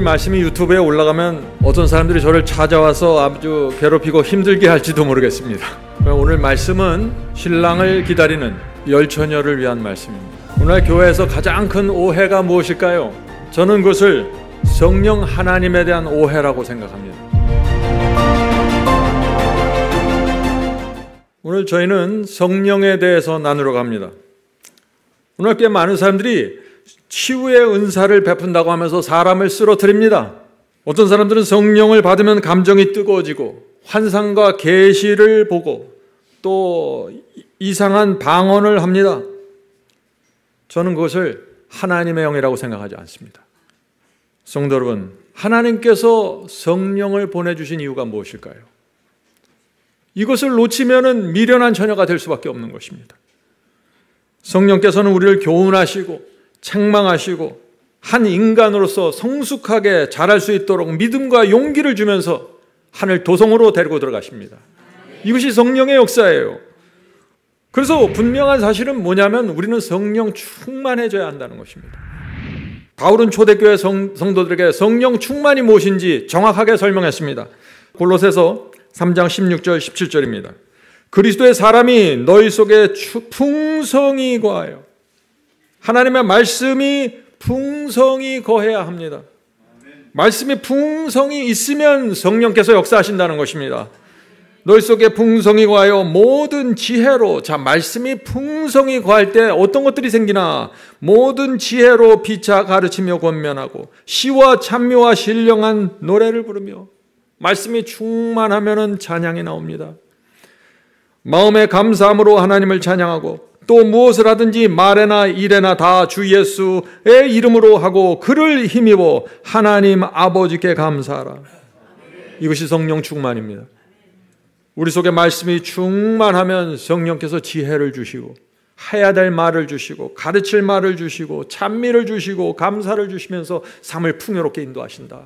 말씀이 유튜브에 올라가면 어떤 사람들이 저를 찾아와서 아주 괴롭히고 힘들게 할지도 모르겠습니다. 오늘 말씀은 신랑을 기다리는 열처녀를 위한 말씀입니다. 오늘 교회에서 가장 큰 오해가 무엇일까요? 저는 그것을 성령 하나님에 대한 오해라고 생각합니다. 오늘 저희는 성령에 대해서 나누러 갑니다. 오늘 꽤 많은 사람들이 치유의 은사를 베푼다고 하면서 사람을 쓰러뜨립니다. 어떤 사람들은 성령을 받으면 감정이 뜨거워지고 환상과 계시를 보고 또 이상한 방언을 합니다. 저는 그것을 하나님의 영이라고 생각하지 않습니다. 성도 여러분, 하나님께서 성령을 보내주신 이유가 무엇일까요? 이것을 놓치면은 미련한 처녀가 될 수밖에 없는 것입니다. 성령께서는 우리를 교훈하시고 책망하시고 한 인간으로서 성숙하게 자랄 수 있도록 믿음과 용기를 주면서 하늘 도성으로 데리고 들어가십니다. 이것이 성령의 역사예요. 그래서 분명한 사실은 뭐냐면 우리는 성령 충만해져야 한다는 것입니다. 바울은 초대교회 성도들에게 성령 충만이 무엇인지 정확하게 설명했습니다. 골로새서 3장 16절 17절입니다. 그리스도의 사람이 너희 속에 풍성히 거하여, 하나님의 말씀이 풍성히 거해야 합니다. 말씀이 풍성히 있으면 성령께서 역사하신다는 것입니다. 너희 속에 풍성히 거하여 모든 지혜로, 자, 말씀이 풍성히 거할 때 어떤 것들이 생기나? 모든 지혜로 피차 가르치며 권면하고 시와 찬미와 신령한 노래를 부르며, 말씀이 충만하면 찬양이 나옵니다. 마음의 감사함으로 하나님을 찬양하고 또 무엇을 하든지 말에나 일에나 다 주 예수의 이름으로 하고 그를 힘입어 하나님 아버지께 감사하라. 이것이 성령 충만입니다. 우리 속에 말씀이 충만하면 성령께서 지혜를 주시고 해야 될 말을 주시고 가르칠 말을 주시고 찬미를 주시고 감사를 주시면서 삶을 풍요롭게 인도하신다.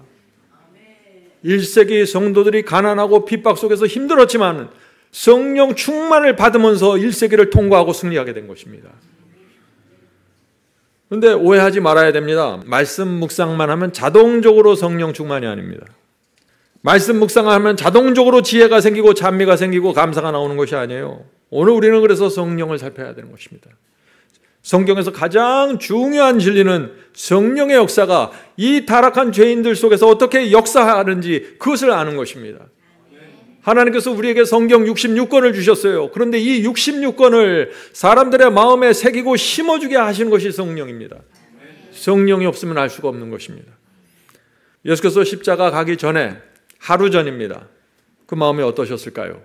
1세기 성도들이 가난하고 핍박 속에서 힘들었지만 성령 충만을 받으면서 1세기를 통과하고 승리하게 된 것입니다. 그런데 오해하지 말아야 됩니다. 말씀 묵상만 하면 자동적으로 성령 충만이 아닙니다. 말씀 묵상하면 자동적으로 지혜가 생기고 찬미가 생기고 감사가 나오는 것이 아니에요. 오늘 우리는 그래서 성령을 살펴야 되는 것입니다. 성경에서 가장 중요한 진리는 성령의 역사가 이 타락한 죄인들 속에서 어떻게 역사하는지 그것을 아는 것입니다. 하나님께서 우리에게 성경 66권을 주셨어요. 그런데 이 66권을 사람들의 마음에 새기고 심어주게 하시는 것이 성령입니다. 성령이 없으면 알 수가 없는 것입니다. 예수께서 십자가 가기 전에 하루 전입니다. 그 마음이 어떠셨을까요?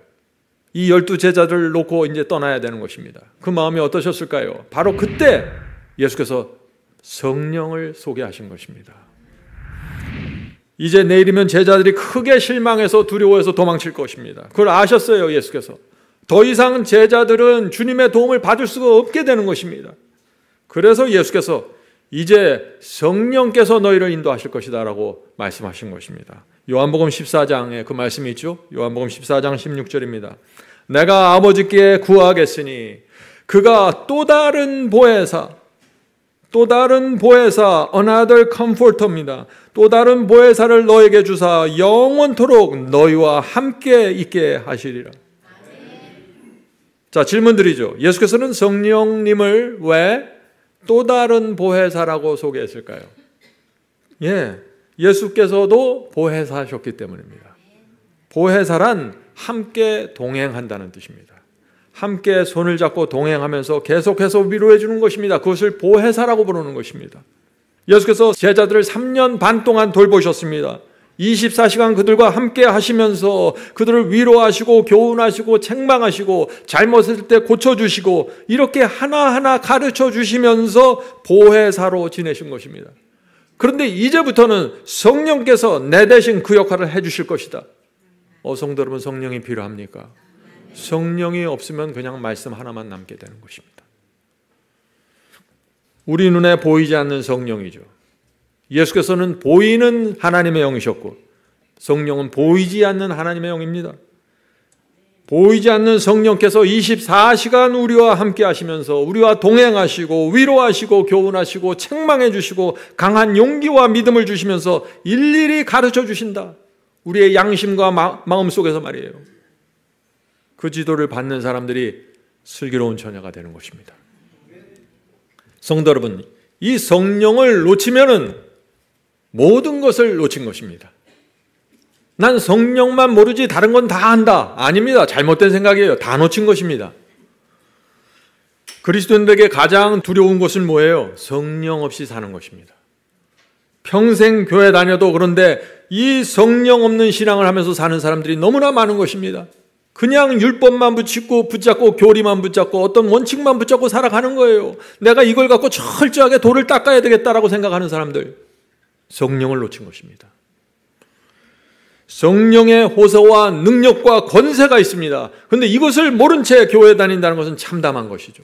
이 12제자들을 놓고 이제 떠나야 되는 것입니다. 그 마음이 어떠셨을까요? 바로 그때 예수께서 성령을 소개하신 것입니다. 이제 내일이면 제자들이 크게 실망해서 두려워해서 도망칠 것입니다. 그걸 아셨어요, 예수께서. 더 이상 제자들은 주님의 도움을 받을 수가 없게 되는 것입니다. 그래서 예수께서 이제 성령께서 너희를 인도하실 것이다 라고 말씀하신 것입니다. 요한복음 14장에 그 말씀이 있죠. 요한복음 14장 16절입니다. 내가 아버지께 구하겠으니 그가 또 다른 보혜사, another comforter입니다. 또 다른 보혜사를 너에게 주사 영원토록 너희와 함께 있게 하시리라. 자, 질문 드리죠. 예수께서는 성령님을 왜 또 다른 보혜사라고 소개했을까요? 예수께서도 보혜사셨기 때문입니다. 보혜사란 함께 동행한다는 뜻입니다. 함께 손을 잡고 동행하면서 계속해서 위로해 주는 것입니다. 그것을 보혜사라고 부르는 것입니다. 예수께서 제자들을 3년 반 동안 돌보셨습니다. 24시간 그들과 함께 하시면서 그들을 위로하시고 교훈하시고 책망하시고 잘못했을 때 고쳐주시고 이렇게 하나하나 가르쳐 주시면서 보혜사로 지내신 것입니다. 그런데 이제부터는 성령께서 내 대신 그 역할을 해주실 것이다. 성도 여러분, 성령이 필요합니까? 성령이 없으면 그냥 말씀 하나만 남게 되는 것입니다. 우리 눈에 보이지 않는 성령이죠. 예수께서는 보이는 하나님의 영이셨고 성령은 보이지 않는 하나님의 영입니다. 보이지 않는 성령께서 24시간 우리와 함께 하시면서 우리와 동행하시고 위로하시고 교훈하시고 책망해 주시고 강한 용기와 믿음을 주시면서 일일이 가르쳐 주신다. 우리의 양심과 마음 속에서 말이에요. 그 지도를 받는 사람들이 슬기로운 처녀가 되는 것입니다. 성도 여러분, 이 성령을 놓치면은 모든 것을 놓친 것입니다. 난 성령만 모르지 다른 건 다 안다. 아닙니다. 잘못된 생각이에요. 다 놓친 것입니다. 그리스도인들에게 가장 두려운 것은 뭐예요? 성령 없이 사는 것입니다. 평생 교회 다녀도 그런데 이 성령 없는 신앙을 하면서 사는 사람들이 너무나 많은 것입니다. 그냥 율법만 붙잡고 교리만 붙잡고 어떤 원칙만 붙잡고 살아가는 거예요. 내가 이걸 갖고 철저하게 도를 닦아야 되겠다라고 생각하는 사람들, 성령을 놓친 것입니다. 성령의 호소와 능력과 권세가 있습니다. 그런데 이것을 모른 채 교회에 다닌다는 것은 참담한 것이죠.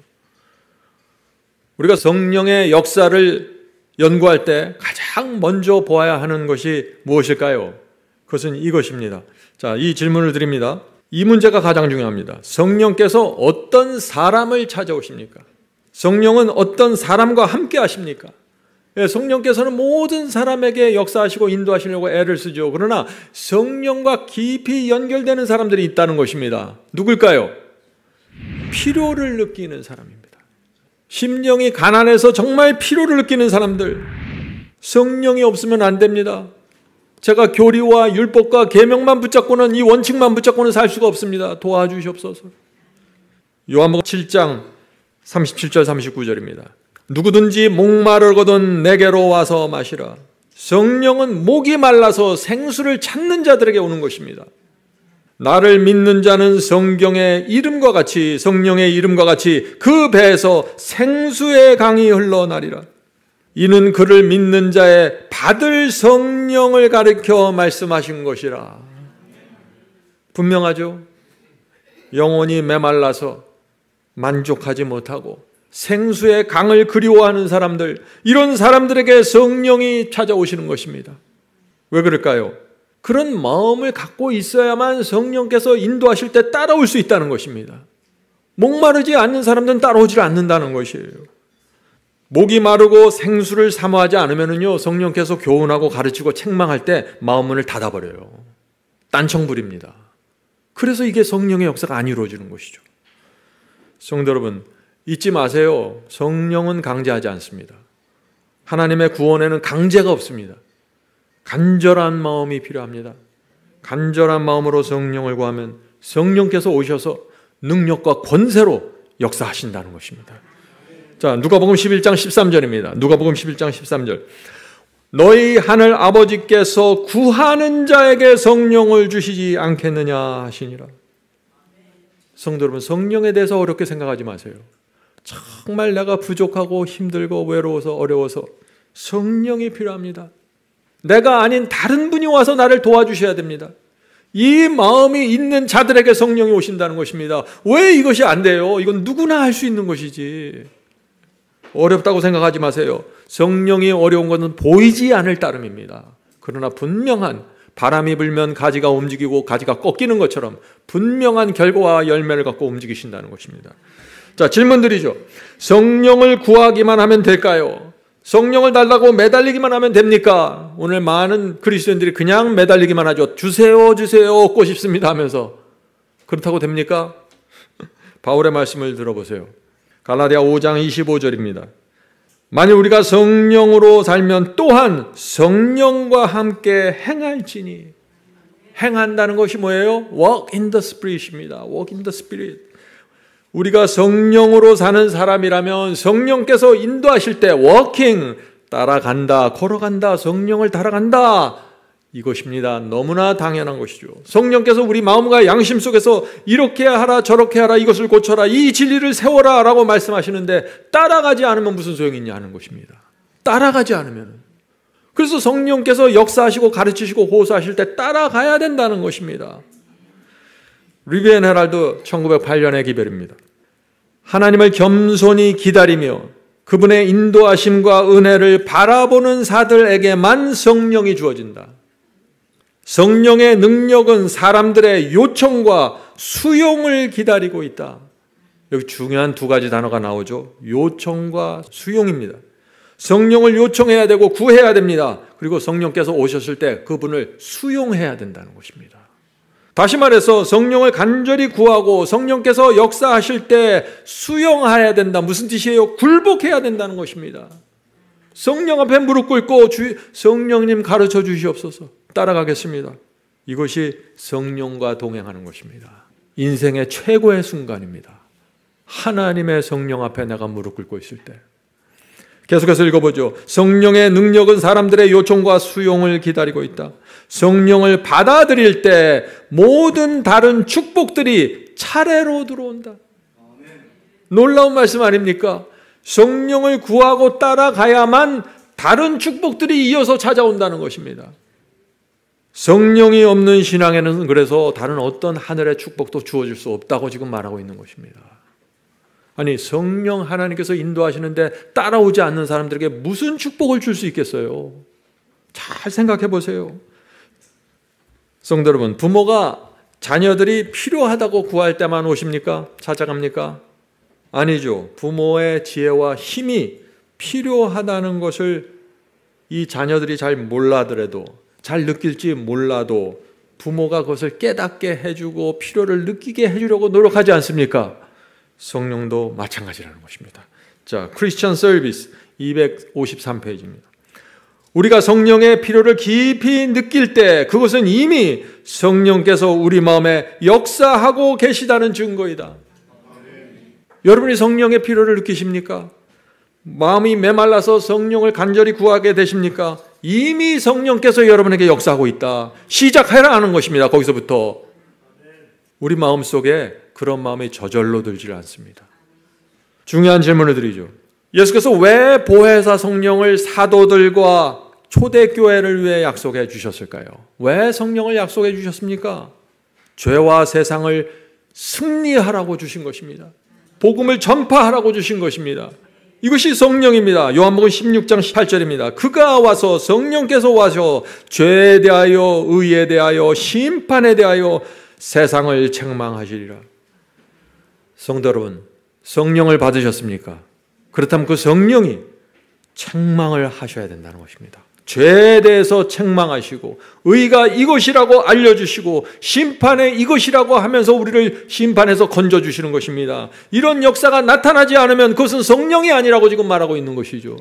우리가 성령의 역사를 연구할 때 가장 먼저 보아야 하는 것이 무엇일까요? 그것은 이것입니다. 자, 이 질문을 드립니다. 이 문제가 가장 중요합니다. 성령께서 어떤 사람을 찾아오십니까? 성령은 어떤 사람과 함께 하십니까? 성령께서는 모든 사람에게 역사하시고 인도하시려고 애를 쓰죠. 그러나 성령과 깊이 연결되는 사람들이 있다는 것입니다. 누굴까요? 필요를 느끼는 사람입니다. 심령이 가난해서 정말 필요를 느끼는 사람들, 성령이 없으면 안 됩니다. 제가 교리와 율법과 계명만 붙잡고는, 이 원칙만 붙잡고는 살 수가 없습니다. 도와주시옵소서. 요한복음 7장 37절 39절입니다. 누구든지 목마르거든 내게로 와서 마시라. 성령은 목이 말라서 생수를 찾는 자들에게 오는 것입니다. 나를 믿는 자는 성경의 이름과 같이, 성령의 이름과 같이 그 배에서 생수의 강이 흘러나리라. 이는 그를 믿는 자의 받을 성령을 가리켜 말씀하신 것이라. 분명하죠? 영혼이 메말라서 만족하지 못하고 생수의 강을 그리워하는 사람들, 이런 사람들에게 성령이 찾아오시는 것입니다. 왜 그럴까요? 그런 마음을 갖고 있어야만 성령께서 인도하실 때 따라올 수 있다는 것입니다. 목마르지 않는 사람들은 따라오질 않는다는 것이에요. 목이 마르고 생수를 사모하지 않으면요, 성령께서 교훈하고 가르치고 책망할 때 마음 문을 닫아버려요. 딴청 부립니다. 그래서 이게 성령의 역사가 안 이루어지는 것이죠. 성도 여러분, 잊지 마세요. 성령은 강제하지 않습니다. 하나님의 구원에는 강제가 없습니다. 간절한 마음이 필요합니다. 간절한 마음으로 성령을 구하면 성령께서 오셔서 능력과 권세로 역사하신다는 것입니다. 자, 누가복음 11장 13절입니다. 누가복음 11장 13절. 너희 하늘 아버지께서 구하는 자에게 성령을 주시지 않겠느냐 하시니라. 성도 여러분, 성령에 대해서 어렵게 생각하지 마세요. 정말 내가 부족하고 힘들고 외로워서 어려워서 성령이 필요합니다. 내가 아닌 다른 분이 와서 나를 도와주셔야 됩니다. 이 마음이 있는 자들에게 성령이 오신다는 것입니다. 왜 이것이 안 돼요? 이건 누구나 할 수 있는 것이지. 어렵다고 생각하지 마세요. 성령이 어려운 것은 보이지 않을 따름입니다. 그러나 분명한, 바람이 불면 가지가 움직이고 가지가 꺾이는 것처럼 분명한 결과와 열매를 갖고 움직이신다는 것입니다. 자, 질문 드리죠. 성령을 구하기만 하면 될까요? 성령을 달라고 매달리기만 하면 됩니까? 오늘 많은 그리스도인들이 그냥 매달리기만 하죠. 주세요, 주세요, 얻고 싶습니다 하면서. 그렇다고 됩니까? 바울의 말씀을 들어보세요. 갈라디아 5장 25절입니다. 만일 우리가 성령으로 살면 또한 성령과 함께 행할지니. 행한다는 것이 뭐예요? Walk in the Spirit입니다. Walk in the Spirit. 우리가 성령으로 사는 사람이라면 성령께서 인도하실 때 워킹, 따라간다, 걸어간다, 성령을 따라간다, 이것입니다. 너무나 당연한 것이죠. 성령께서 우리 마음과 양심 속에서 이렇게 하라 저렇게 하라, 이것을 고쳐라, 이 진리를 세워라 라고 말씀하시는데 따라가지 않으면 무슨 소용이 있냐 하는 것입니다. 따라가지 않으면. 그래서 성령께서 역사하시고 가르치시고 호소하실 때 따라가야 된다는 것입니다. 리비엔 헤럴드 1908년의 기별입니다. 하나님을 겸손히 기다리며 그분의 인도하심과 은혜를 바라보는 자들에게만 성령이 주어진다. 성령의 능력은 사람들의 요청과 수용을 기다리고 있다. 여기 중요한 두 가지 단어가 나오죠. 요청과 수용입니다. 성령을 요청해야 되고 구해야 됩니다. 그리고 성령께서 오셨을 때 그분을 수용해야 된다는 것입니다. 다시 말해서 성령을 간절히 구하고 성령께서 역사하실 때 수용해야 된다. 무슨 뜻이에요? 굴복해야 된다는 것입니다. 성령 앞에 무릎 꿇고 성령님 가르쳐 주시옵소서. 따라가겠습니다. 이것이 성령과 동행하는 것입니다. 인생의 최고의 순간입니다. 하나님의 성령 앞에 내가 무릎 꿇고 있을 때. 계속해서 읽어보죠. 성령의 능력은 사람들의 요청과 수용을 기다리고 있다. 성령을 받아들일 때 모든 다른 축복들이 차례로 들어온다. 놀라운 말씀 아닙니까? 성령을 구하고 따라가야만 다른 축복들이 이어서 찾아온다는 것입니다. 성령이 없는 신앙에는 그래서 다른 어떤 하늘의 축복도 주어질 수 없다고 지금 말하고 있는 것입니다. 아니, 성령 하나님께서 인도하시는데 따라오지 않는 사람들에게 무슨 축복을 줄 수 있겠어요? 잘 생각해 보세요. 성도 여러분, 부모가 자녀들이 필요하다고 구할 때만 오십니까? 찾아갑니까? 아니죠. 부모의 지혜와 힘이 필요하다는 것을 이 자녀들이 잘 몰라더라도, 잘 느낄지 몰라도 부모가 그것을 깨닫게 해주고 필요를 느끼게 해주려고 노력하지 않습니까? 성령도 마찬가지라는 것입니다. 자, 크리스천 서비스 253페이지입니다. 우리가 성령의 필요를 깊이 느낄 때 그것은 이미 성령께서 우리 마음에 역사하고 계시다는 증거이다. 여러분이 성령의 필요를 느끼십니까? 마음이 메말라서 성령을 간절히 구하게 되십니까? 이미 성령께서 여러분에게 역사하고 있다. 시작해라 하는 것입니다. 거기서부터. 우리 마음속에 그런 마음이 저절로 들지 않습니다. 중요한 질문을 드리죠. 예수께서 왜 보혜사 성령을 사도들과 초대교회를 위해 약속해 주셨을까요? 왜 성령을 약속해 주셨습니까? 죄와 세상을 승리하라고 주신 것입니다. 복음을 전파하라고 주신 것입니다. 이것이 성령입니다. 요한복음 16장 18절입니다. 그가 와서, 성령께서 와서 죄에 대하여, 의에 대하여, 심판에 대하여 세상을 책망하시리라. 성도 여러분, 성령을 받으셨습니까? 그렇다면 그 성령이 책망을 하셔야 된다는 것입니다. 죄에 대해서 책망하시고, 의가 이것이라고 알려주시고, 심판에 이것이라고 하면서 우리를 심판에서 건져주시는 것입니다. 이런 역사가 나타나지 않으면 그것은 성령이 아니라고 지금 말하고 있는 것이죠.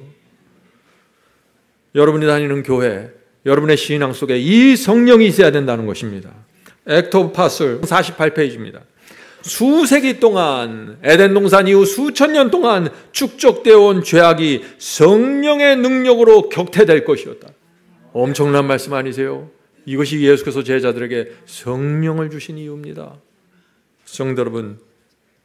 여러분이 다니는 교회, 여러분의 신앙 속에 이 성령이 있어야 된다는 것입니다. 액트 오브 파슬 48페이지입니다. 수세기 동안, 에덴 동산 이후 수천 년 동안 축적되어 온 죄악이 성령의 능력으로 격퇴될 것이었다. 엄청난 말씀 아니세요? 이것이 예수께서 제자들에게 성령을 주신 이유입니다. 성도 여러분,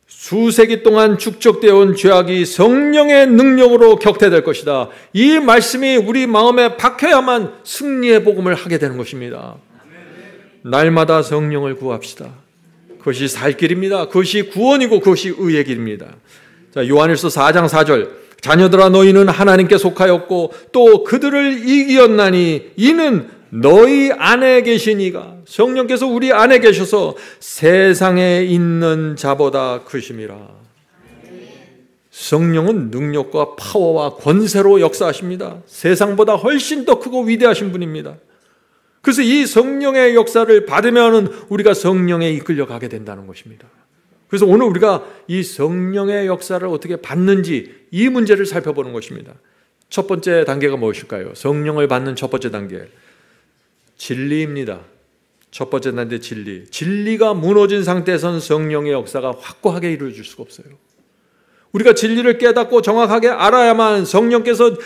수세기 동안 축적되어 온 죄악이 성령의 능력으로 격퇴될 것이다. 이 말씀이 우리 마음에 박혀야만 승리의 복음을 하게 되는 것입니다. 날마다 성령을 구합시다. 그것이 살 길입니다. 그것이 구원이고 그것이 의의 길입니다. 자, 요한일서 4장 4절. 자녀들아, 너희는 하나님께 속하였고 또 그들을 이기었나니 이는 너희 안에 계신 이가, 성령께서 우리 안에 계셔서 세상에 있는 자보다 크심이라. 성령은 능력과 파워와 권세로 역사하십니다. 세상보다 훨씬 더 크고 위대하신 분입니다. 그래서 이 성령의 역사를 받으면 우리가 성령에 이끌려 가게 된다는 것입니다. 그래서 오늘 우리가 이 성령의 역사를 어떻게 받는지 이 문제를 살펴보는 것입니다. 첫 번째 단계가 무엇일까요? 성령을 받는 첫 번째 단계, 진리입니다. 첫 번째 단계, 진리. 진리가 무너진 상태에서는 성령의 역사가 확고하게 이루어질 수가 없어요. 우리가 진리를 깨닫고 정확하게 알아야만 성령께서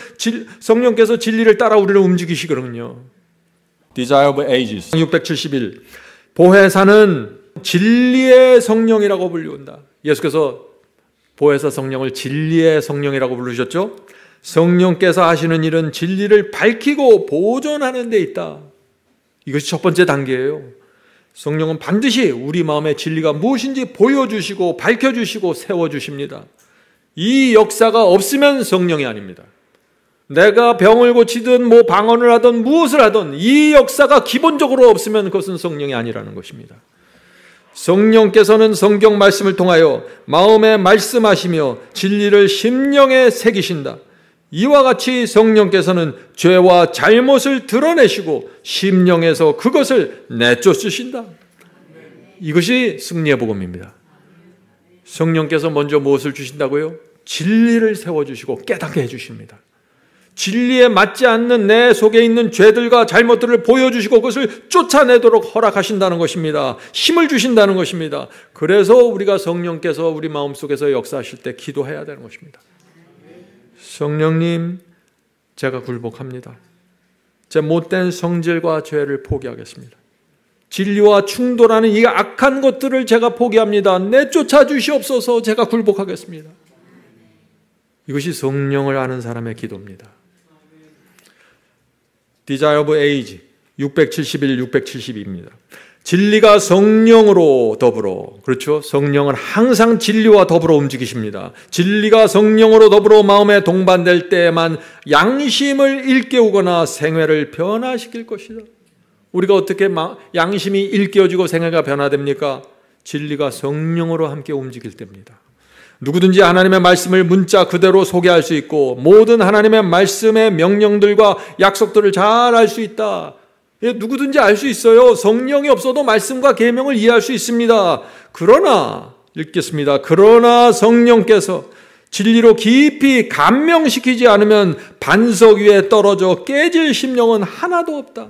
진리를 따라 우리를 움직이시거든요. Desire of Ages 671. 보혜사는 진리의 성령이라고 불리운다. 예수께서 보혜사 성령을 진리의 성령이라고 부르셨죠. 성령께서 하시는 일은 진리를 밝히고 보존하는 데 있다. 이것이 첫 번째 단계예요. 성령은 반드시 우리 마음의 진리가 무엇인지 보여주시고 밝혀주시고 세워주십니다. 이 역사가 없으면 성령이 아닙니다. 내가 병을 고치든 방언을 하든 무엇을 하든 이 역사가 기본적으로 없으면 그것은 성령이 아니라는 것입니다. 성령께서는 성경 말씀을 통하여 마음에 말씀하시며 진리를 심령에 새기신다. 이와 같이 성령께서는 죄와 잘못을 드러내시고 심령에서 그것을 내쫓으신다. 이것이 승리의 복음입니다. 성령께서 먼저 무엇을 주신다고요? 진리를 세워주시고 깨닫게 해주십니다. 진리에 맞지 않는 내 속에 있는 죄들과 잘못들을 보여주시고 그것을 쫓아내도록 허락하신다는 것입니다. 힘을 주신다는 것입니다. 그래서 우리가 성령께서 우리 마음속에서 역사하실 때 기도해야 되는 것입니다. 성령님, 제가 굴복합니다. 제 못된 성질과 죄를 포기하겠습니다. 진리와 충돌하는 이 악한 것들을 제가 포기합니다. 내쫓아 주시옵소서. 제가 굴복하겠습니다. 이것이 성령을 아는 사람의 기도입니다. Desire of Age 671, 672입니다. 진리가 성령으로 더불어, 그렇죠? 성령은 항상 진리와 더불어 움직이십니다. 진리가 성령으로 더불어 마음에 동반될 때에만 양심을 일깨우거나 생애를 변화시킬 것이다. 우리가 어떻게 양심이 일깨워지고 생애가 변화됩니까? 진리가 성령으로 함께 움직일 때입니다. 누구든지 하나님의 말씀을 문자 그대로 소개할 수 있고 모든 하나님의 말씀의 명령들과 약속들을 잘 알 수 있다. 누구든지 알 수 있어요. 성령이 없어도 말씀과 계명을 이해할 수 있습니다. 그러나 읽겠습니다. 그러나 성령께서 진리로 깊이 감명시키지 않으면 반석 위에 떨어져 깨질 심령은 하나도 없다.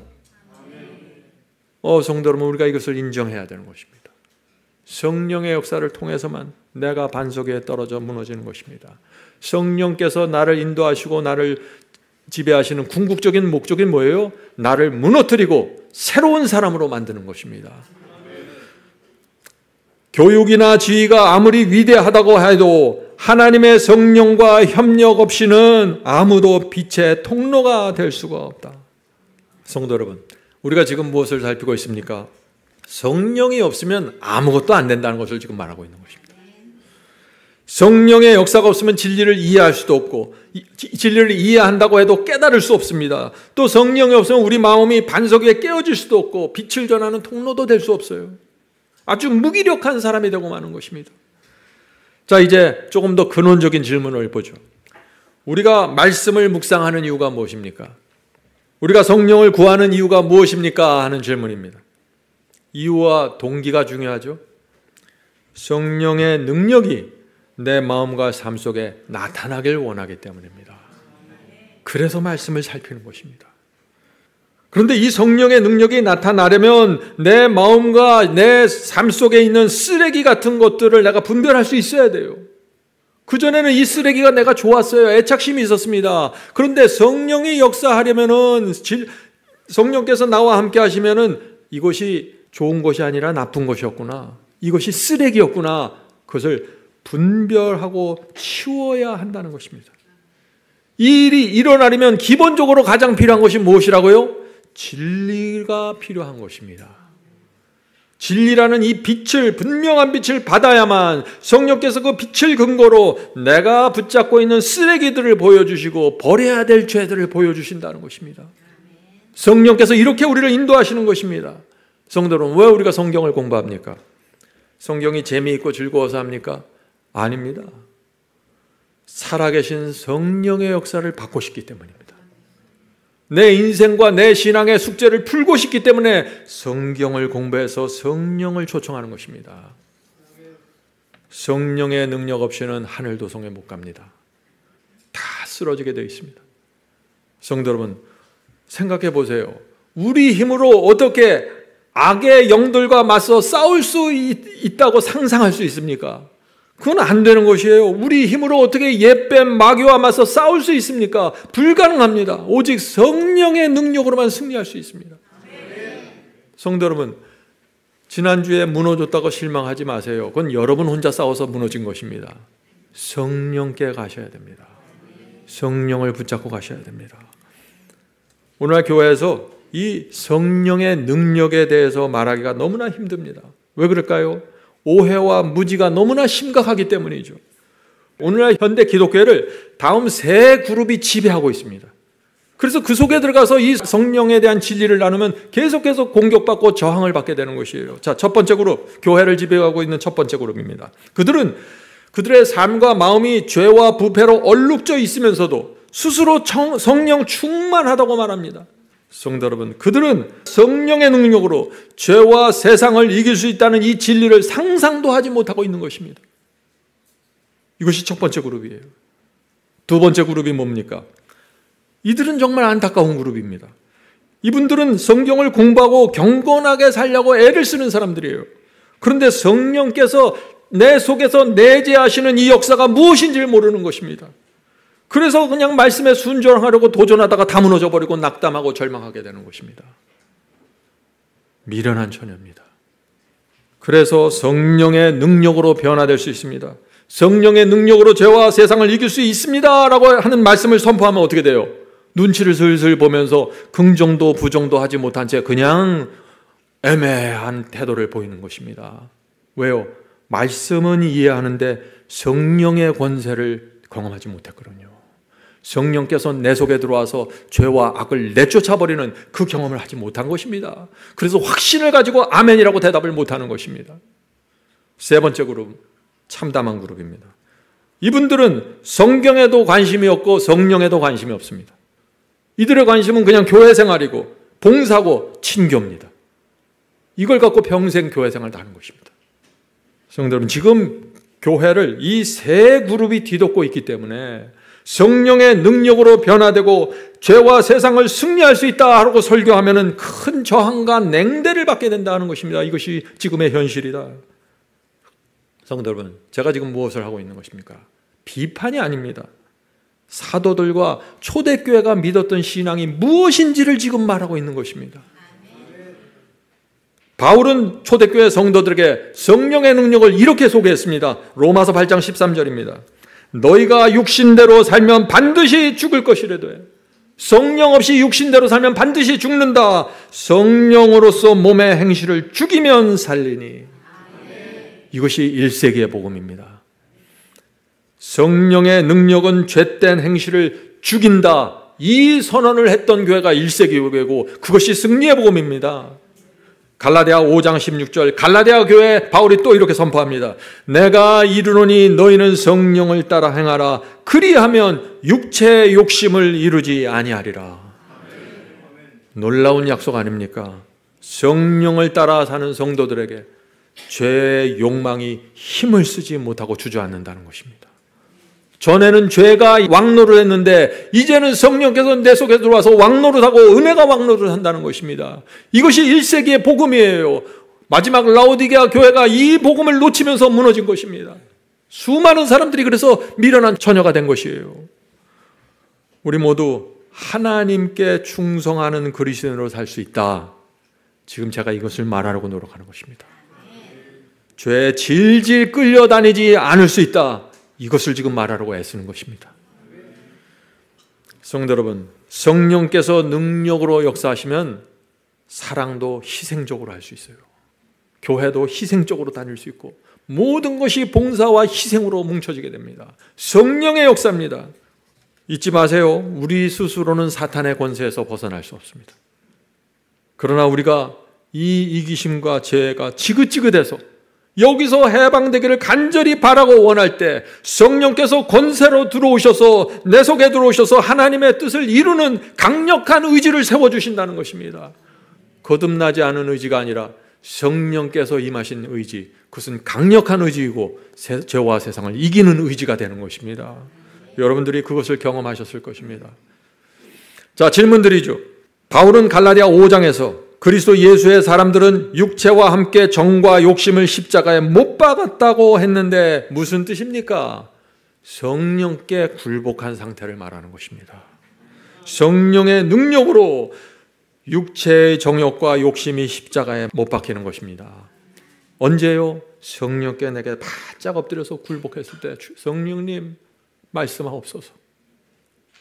성도 여러분, 우리가 이것을 인정해야 되는 것입니다. 성령의 역사를 통해서만 내가 반석 위에 떨어져 무너지는 것입니다. 성령께서 나를 인도하시고 나를 지배하시는 궁극적인 목적이 뭐예요? 나를 무너뜨리고 새로운 사람으로 만드는 것입니다. 교육이나 지위가 아무리 위대하다고 해도 하나님의 성령과 협력 없이는 아무도 빛의 통로가 될 수가 없다. 성도 여러분, 우리가 지금 무엇을 살피고 있습니까? 성령이 없으면 아무것도 안 된다는 것을 지금 말하고 있는 것입니다. 성령의 역사가 없으면 진리를 이해할 수도 없고 진리를 이해한다고 해도 깨달을 수 없습니다. 또 성령이 없으면 우리 마음이 반석 위에 깨어질 수도 없고 빛을 전하는 통로도 될 수 없어요. 아주 무기력한 사람이 되고 마는 것입니다. 자, 이제 조금 더 근원적인 질문을 보죠. 우리가 말씀을 묵상하는 이유가 무엇입니까? 우리가 성령을 구하는 이유가 무엇입니까? 하는 질문입니다. 이유와 동기가 중요하죠. 성령의 능력이 내 마음과 삶 속에 나타나길 원하기 때문입니다. 그래서 말씀을 살피는 것입니다. 그런데 이 성령의 능력이 나타나려면 내 마음과 내 삶 속에 있는 쓰레기 같은 것들을 내가 분별할 수 있어야 돼요. 그전에는 이 쓰레기가 내가 좋았어요. 애착심이 있었습니다. 그런데 성령이 역사하려면은 성령께서 나와 함께 하시면은 이것이 좋은 것이 아니라 나쁜 것이었구나. 이것이 쓰레기였구나. 그것을 분별하고 치워야 한다는 것입니다. 이 일이 일어나려면 기본적으로 가장 필요한 것이 무엇이라고요? 진리가 필요한 것입니다. 진리라는 이 빛을, 분명한 빛을 받아야만 성령께서 그 빛을 근거로 내가 붙잡고 있는 쓰레기들을 보여주시고 버려야 될 죄들을 보여주신다는 것입니다. 성령께서 이렇게 우리를 인도하시는 것입니다. 성도는 왜 우리가 성경을 공부합니까? 성경이 재미있고 즐거워서 합니까? 아닙니다. 살아계신 성령의 역사를 받고 싶기 때문입니다. 내 인생과 내 신앙의 숙제를 풀고 싶기 때문에 성경을 공부해서 성령을 초청하는 것입니다. 성령의 능력 없이는 하늘도성에 못 갑니다. 다 쓰러지게 되어 있습니다. 성도 여러분, 생각해 보세요. 우리 힘으로 어떻게 악의 영들과 맞서 싸울 수 있다고 상상할 수 있습니까? 그건 안 되는 것이에요. 우리 힘으로 어떻게 옛뱀 마귀와 맞서 싸울 수 있습니까? 불가능합니다. 오직 성령의 능력으로만 승리할 수 있습니다. 성도 여러분, 지난주에 무너졌다고 실망하지 마세요. 그건 여러분 혼자 싸워서 무너진 것입니다. 성령께 가셔야 됩니다. 성령을 붙잡고 가셔야 됩니다. 오늘 교회에서 이 성령의 능력에 대해서 말하기가 너무나 힘듭니다. 왜 그럴까요? 오해와 무지가 너무나 심각하기 때문이죠. 오늘날 현대 기독교회를 다음 세 그룹이 지배하고 있습니다. 그래서 그 속에 들어가서 이 성령에 대한 진리를 나누면 계속해서 공격받고 저항을 받게 되는 것이에요. 자, 첫 번째 그룹, 교회를 지배하고 있는 첫 번째 그룹입니다. 그들의 삶과 마음이 죄와 부패로 얼룩져 있으면서도 스스로 성령 충만하다고 말합니다. 성도 여러분, 그들은 성령의 능력으로 죄와 세상을 이길 수 있다는 이 진리를 상상도 하지 못하고 있는 것입니다. 이것이 첫 번째 그룹이에요. 두 번째 그룹이 뭡니까? 이들은 정말 안타까운 그룹입니다. 이분들은 성경을 공부하고 경건하게 살려고 애를 쓰는 사람들이에요. 그런데 성령께서 내 속에서 내재하시는 이 역사가 무엇인지를 모르는 것입니다. 그래서 그냥 말씀에 순종하려고 도전하다가 다 무너져 버리고 낙담하고 절망하게 되는 것입니다. 미련한 처녀입니다. 그래서 성령의 능력으로 변화될 수 있습니다. 성령의 능력으로 죄와 세상을 이길 수 있습니다 라고 하는 말씀을 선포하면 어떻게 돼요? 눈치를 슬슬 보면서 긍정도 부정도 하지 못한 채 그냥 애매한 태도를 보이는 것입니다. 왜요? 말씀은 이해하는데 성령의 권세를 경험하지 못했거든요. 성령께서 내 속에 들어와서 죄와 악을 내쫓아버리는 그 경험을 하지 못한 것입니다. 그래서 확신을 가지고 아멘이라고 대답을 못하는 것입니다. 세 번째 그룹, 참담한 그룹입니다. 이분들은 성경에도 관심이 없고 성령에도 관심이 없습니다. 이들의 관심은 그냥 교회 생활이고 봉사고 친교입니다. 이걸 갖고 평생 교회 생활을 하는 것입니다. 성도 여러분, 지금 교회를 이 세 그룹이 뒤덮고 있기 때문에 성령의 능력으로 변화되고 죄와 세상을 승리할 수 있다 하고 설교하면 큰 저항과 냉대를 받게 된다는 것입니다. 이것이 지금의 현실이다. 성도 여러분, 제가 지금 무엇을 하고 있는 것입니까? 비판이 아닙니다. 사도들과 초대교회가 믿었던 신앙이 무엇인지를 지금 말하고 있는 것입니다. 바울은 초대교회 성도들에게 성령의 능력을 이렇게 소개했습니다. 로마서 8장 13절입니다. 너희가 육신대로 살면 반드시 죽을 것이라도 성령 없이 육신대로 살면 반드시 죽는다. 성령으로서 몸의 행실을 죽이면 살리니. 이것이 1세기의 복음입니다. 성령의 능력은 죄된 행실을 죽인다. 이 선언을 했던 교회가 1세기 교회고 그것이 승리의 복음입니다. 갈라디아 5장 16절 갈라디아 교회 바울이 또 이렇게 선포합니다. 내가 이르노니 너희는 성령을 따라 행하라. 그리하면 육체의 욕심을 이루지 아니하리라. 놀라운 약속 아닙니까? 성령을 따라 사는 성도들에게 죄의 욕망이 힘을 쓰지 못하고 주저앉는다는 것입니다. 전에는 죄가 왕노를 했는데 이제는 성령께서 내 속에 들어와서 왕노릇하고 은혜가 왕노릇 한다는 것입니다. 이것이 1세기의 복음이에요. 마지막 라오디게아 교회가 이 복음을 놓치면서 무너진 것입니다. 수많은 사람들이 그래서 미련한 처녀가 된 것이에요. 우리 모두 하나님께 충성하는 그리스도인으로 살 수 있다. 지금 제가 이것을 말하려고 노력하는 것입니다. 죄에 질질 끌려다니지 않을 수 있다. 이것을 지금 말하려고 애쓰는 것입니다. 성도 여러분, 성령께서 능력으로 역사하시면 사랑도 희생적으로 할 수 있어요. 교회도 희생적으로 다닐 수 있고 모든 것이 봉사와 희생으로 뭉쳐지게 됩니다. 성령의 역사입니다. 잊지 마세요. 우리 스스로는 사탄의 권세에서 벗어날 수 없습니다. 그러나 우리가 이 이기심과 죄가 지긋지긋해서 여기서 해방되기를 간절히 바라고 원할 때 성령께서 권세로 들어오셔서 내 속에 들어오셔서 하나님의 뜻을 이루는 강력한 의지를 세워주신다는 것입니다. 거듭나지 않은 의지가 아니라 성령께서 임하신 의지, 그것은 강력한 의지이고 죄와 세상을 이기는 의지가 되는 것입니다. 여러분들이 그것을 경험하셨을 것입니다. 자, 질문드리죠. 바울은 갈라디아 5장에서 그리스도 예수의 사람들은 육체와 함께 정과 욕심을 십자가에 못 박았다고 했는데 무슨 뜻입니까? 성령께 굴복한 상태를 말하는 것입니다. 성령의 능력으로 육체의 정욕과 욕심이 십자가에 못 박히는 것입니다. 언제요? 성령께 내게 바짝 엎드려서 굴복했을 때 성령님 말씀하옵소서.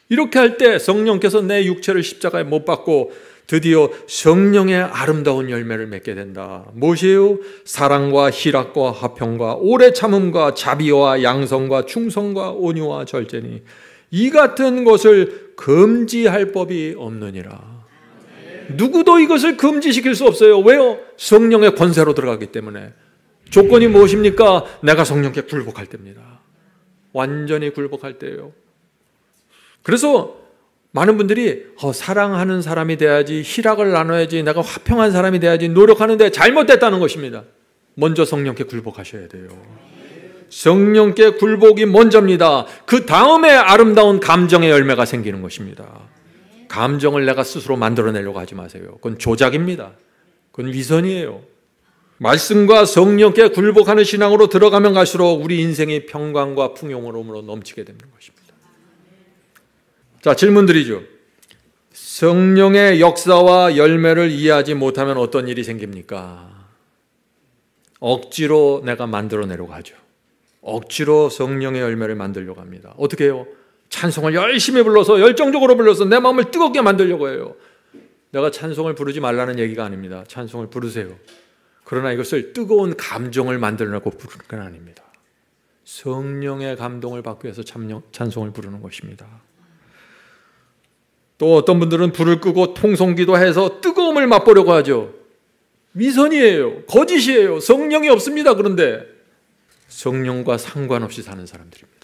이렇게 할 때 성령께서 내 육체를 십자가에 못 박고 드디어 성령의 아름다운 열매를 맺게 된다. 무엇이에요? 사랑과 희락과 화평과 오래 참음과 자비와 양성과 충성과 온유와 절제니 이 같은 것을 금지할 법이 없느니라. 누구도 이것을 금지시킬 수 없어요. 왜요? 성령의 권세로 들어가기 때문에. 조건이 무엇입니까? 내가 성령께 굴복할 때입니다. 완전히 굴복할 때예요. 그래서 많은 분들이 사랑하는 사람이 돼야지, 희락을 나눠야지, 내가 화평한 사람이 돼야지 노력하는데 잘못됐다는 것입니다. 먼저 성령께 굴복하셔야 돼요. 성령께 굴복이 먼저입니다. 그 다음에 아름다운 감정의 열매가 생기는 것입니다. 감정을 내가 스스로 만들어내려고 하지 마세요. 그건 조작입니다. 그건 위선이에요. 말씀과 성령께 굴복하는 신앙으로 들어가면 갈수록 우리 인생이 평강과 풍요로움으로 넘치게 되는 것입니다. 자, 질문 드리죠. 성령의 역사와 열매를 이해하지 못하면 어떤 일이 생깁니까? 억지로 내가 만들어내려고 하죠. 억지로 성령의 열매를 만들려고 합니다. 어떻게 해요? 찬송을 열심히 불러서, 열정적으로 불러서 내 마음을 뜨겁게 만들려고 해요. 내가 찬송을 부르지 말라는 얘기가 아닙니다. 찬송을 부르세요. 그러나 이것을 뜨거운 감정을 만들려고 부르는 건 아닙니다. 성령의 감동을 받기 위해서 찬송을 부르는 것입니다. 또 어떤 분들은 불을 끄고 통성기도 해서 뜨거움을 맛보려고 하죠. 위선이에요. 거짓이에요. 성령이 없습니다. 그런데 성령과 상관없이 사는 사람들입니다.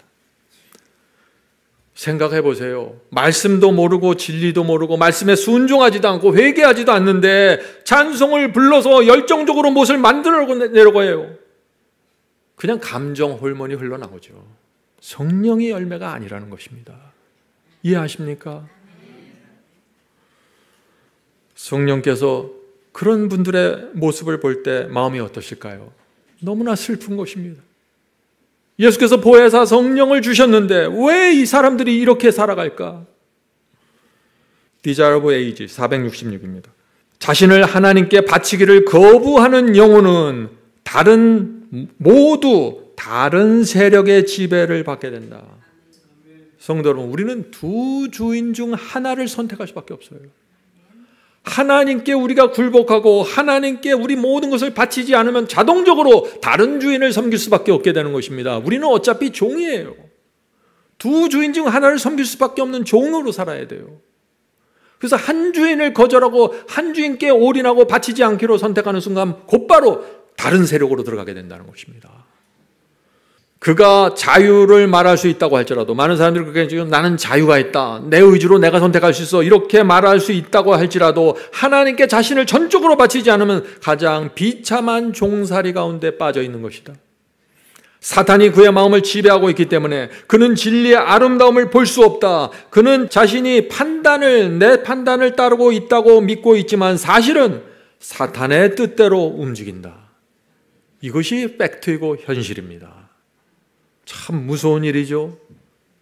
생각해 보세요. 말씀도 모르고 진리도 모르고 말씀에 순종하지도 않고 회개하지도 않는데 찬송을 불러서 열정적으로 무엇을 만들어내려고 해요. 그냥 감정 호르몬이 흘러나오죠. 성령의 열매가 아니라는 것입니다. 이해하십니까? 성령께서 그런 분들의 모습을 볼 때 마음이 어떠실까요? 너무나 슬픈 것입니다. 예수께서 보혜사 성령을 주셨는데 왜 이 사람들이 이렇게 살아갈까? Desire of Age 466입니다. 자신을 하나님께 바치기를 거부하는 영혼은 모두 다른 세력의 지배를 받게 된다. 성도 여러분, 우리는 두 주인 중 하나를 선택할 수밖에 없어요. 하나님께 우리가 굴복하고 하나님께 우리 모든 것을 바치지 않으면 자동적으로 다른 주인을 섬길 수밖에 없게 되는 것입니다. 우리는 어차피 종이에요. 두 주인 중 하나를 섬길 수밖에 없는 종으로 살아야 돼요. 그래서 한 주인을 거절하고 한 주인께 올인하고 바치지 않기로 선택하는 순간 곧바로 다른 세력으로 들어가게 된다는 것입니다. 그가 자유를 말할 수 있다고 할지라도, 많은 사람들이 그렇게 지금 나는 자유가 있다, 내 의지로 내가 선택할 수 있어, 이렇게 말할 수 있다고 할지라도 하나님께 자신을 전적으로 바치지 않으면 가장 비참한 종살이 가운데 빠져 있는 것이다. 사탄이 그의 마음을 지배하고 있기 때문에 그는 진리의 아름다움을 볼 수 없다. 그는 자신이 내 판단을 따르고 있다고 믿고 있지만 사실은 사탄의 뜻대로 움직인다. 이것이 팩트이고 현실입니다. 참 무서운 일이죠.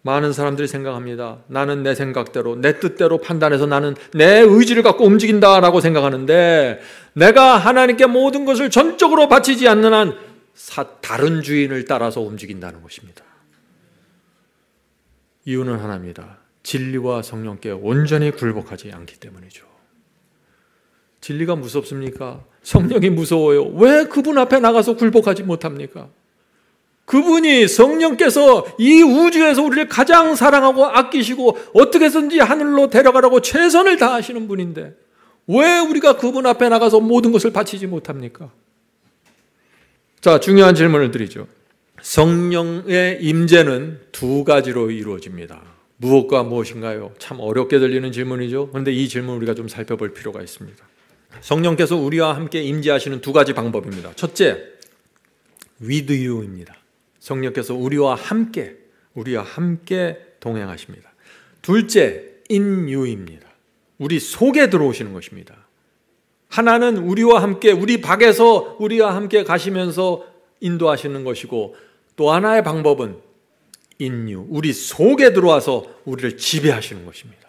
많은 사람들이 생각합니다. 나는 내 생각대로, 내 뜻대로 판단해서 나는 내 의지를 갖고 움직인다라고 생각하는데, 내가 하나님께 모든 것을 전적으로 바치지 않는 한 다른 주인을 따라서 움직인다는 것입니다. 이유는 하나입니다. 진리와 성령께 온전히 굴복하지 않기 때문이죠. 진리가 무섭습니까? 성령이 무서워요. 왜 그분 앞에 나가서 굴복하지 못합니까? 그분이, 성령께서 이 우주에서 우리를 가장 사랑하고 아끼시고 어떻게 해서든지 하늘로 데려가라고 최선을 다하시는 분인데 왜 우리가 그분 앞에 나가서 모든 것을 바치지 못합니까? 자, 중요한 질문을 드리죠. 성령의 임재는 두 가지로 이루어집니다. 무엇과 무엇인가요? 참 어렵게 들리는 질문이죠. 그런데 이 질문 우리가 좀 살펴볼 필요가 있습니다. 성령께서 우리와 함께 임재하시는 두 가지 방법입니다. 첫째, with you입니다. 성령께서 우리와 함께 동행하십니다. 둘째, in you입니다. 우리 속에 들어오시는 것입니다. 하나는 우리와 함께, 우리 밖에서 우리와 함께 가시면서 인도하시는 것이고, 또 하나의 방법은 in you, 우리 속에 들어와서 우리를 지배하시는 것입니다.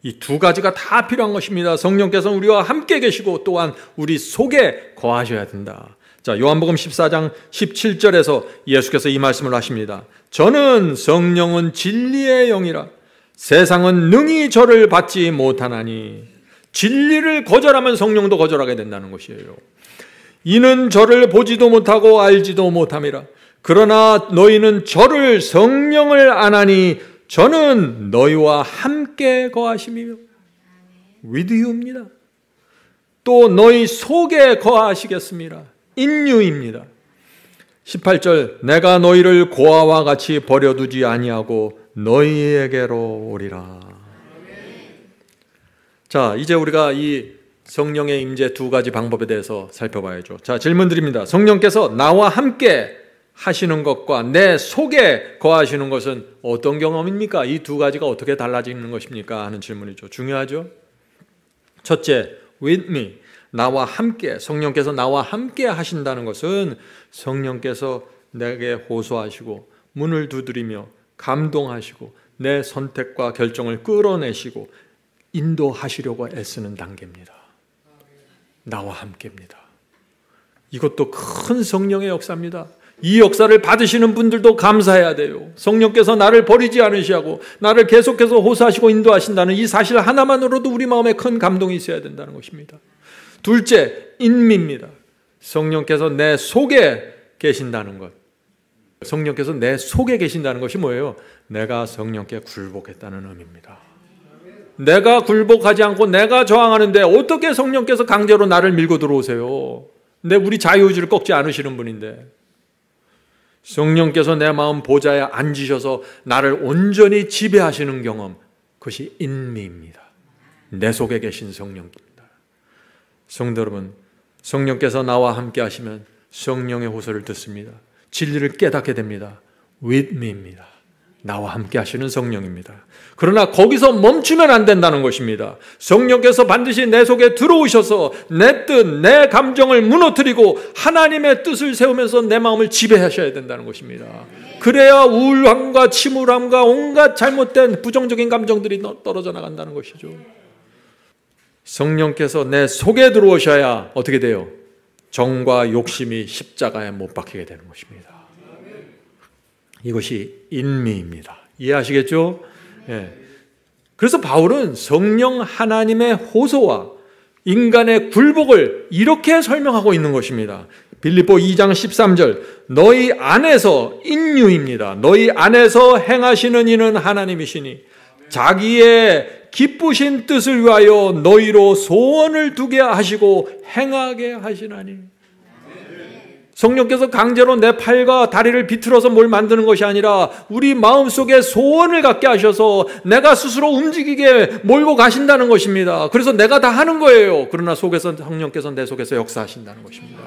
이 두 가지가 다 필요한 것입니다. 성령께서 우리와 함께 계시고 또한 우리 속에 거하셔야 된다. 자, 요한복음 14장 17절에서 예수께서 이 말씀을 하십니다. 저는 성령은 진리의 영이라 세상은 능히 저를 받지 못하나니. 진리를 거절하면 성령도 거절하게 된다는 것이에요. 이는 저를 보지도 못하고 알지도 못함이라. 그러나 너희는 저를, 성령을 아나니 저는 너희와 함께 거하심이며 with you입니다. 또 너희 속에 거하시겠습니다. in you입니다. 18절 내가 너희를 고아와 같이 버려두지 아니하고 너희에게로 오리라. 자, 이제 우리가 이 성령의 임재 두 가지 방법에 대해서 살펴봐야죠. 자, 질문 드립니다. 성령께서 나와 함께 하시는 것과 내 속에 거하시는 것은 어떤 경험입니까? 이 두 가지가 어떻게 달라지는 것입니까? 하는 질문이죠. 중요하죠. 첫째, with me, 나와 함께, 성령께서 나와 함께 하신다는 것은 성령께서 내게 호소하시고 문을 두드리며 감동하시고 내 선택과 결정을 끌어내시고 인도하시려고 애쓰는 단계입니다. 나와 함께입니다. 이것도 큰 성령의 역사입니다. 이 역사를 받으시는 분들도 감사해야 돼요. 성령께서 나를 버리지 않으시고 나를 계속해서 호소하시고 인도하신다는 이 사실 하나만으로도 우리 마음에 큰 감동이 있어야 된다는 것입니다. 둘째, 인미입니다. 성령께서 내 속에 계신다는 것. 성령께서 내 속에 계신다는 것이 뭐예요? 내가 성령께 굴복했다는 의미입니다. 내가 굴복하지 않고 내가 저항하는데 어떻게 성령께서 강제로 나를 밀고 들어오세요? 근데 우리 자유의지를 꺾지 않으시는 분인데 성령께서 내 마음 보좌에 앉으셔서 나를 온전히 지배하시는 경험, 그것이 인미입니다. 내 속에 계신 성령입니다. 성도 여러분, 성령께서 나와 함께 하시면 성령의 호소를 듣습니다. 진리를 깨닫게 됩니다. with me입니다. 나와 함께 하시는 성령입니다. 그러나 거기서 멈추면 안 된다는 것입니다. 성령께서 반드시 내 속에 들어오셔서 내 뜻, 내 감정을 무너뜨리고 하나님의 뜻을 세우면서 내 마음을 지배하셔야 된다는 것입니다. 그래야 우울함과 침울함과 온갖 잘못된 부정적인 감정들이 떨어져 나간다는 것이죠. 성령께서 내 속에 들어오셔야 어떻게 돼요? 정과 욕심이 십자가에 못 박히게 되는 것입니다. 이것이 인미입니다. 이해하시겠죠? 예. 그래서 바울은 성령 하나님의 호소와 인간의 굴복을 이렇게 설명하고 있는 것입니다. 빌립보 2장 13절 너희 안에서 인유입니다. 너희 안에서 행하시는 이는 하나님이시니 자기의 기쁘신 뜻을 위하여 너희로 소원을 두게 하시고 행하게 하시나니. 성령께서 강제로 내 팔과 다리를 비틀어서 뭘 만드는 것이 아니라 우리 마음속에 소원을 갖게 하셔서 내가 스스로 움직이게 몰고 가신다는 것입니다. 그래서 내가 다 하는 거예요. 그러나 속에서 성령께서 내 속에서 역사하신다는 것입니다.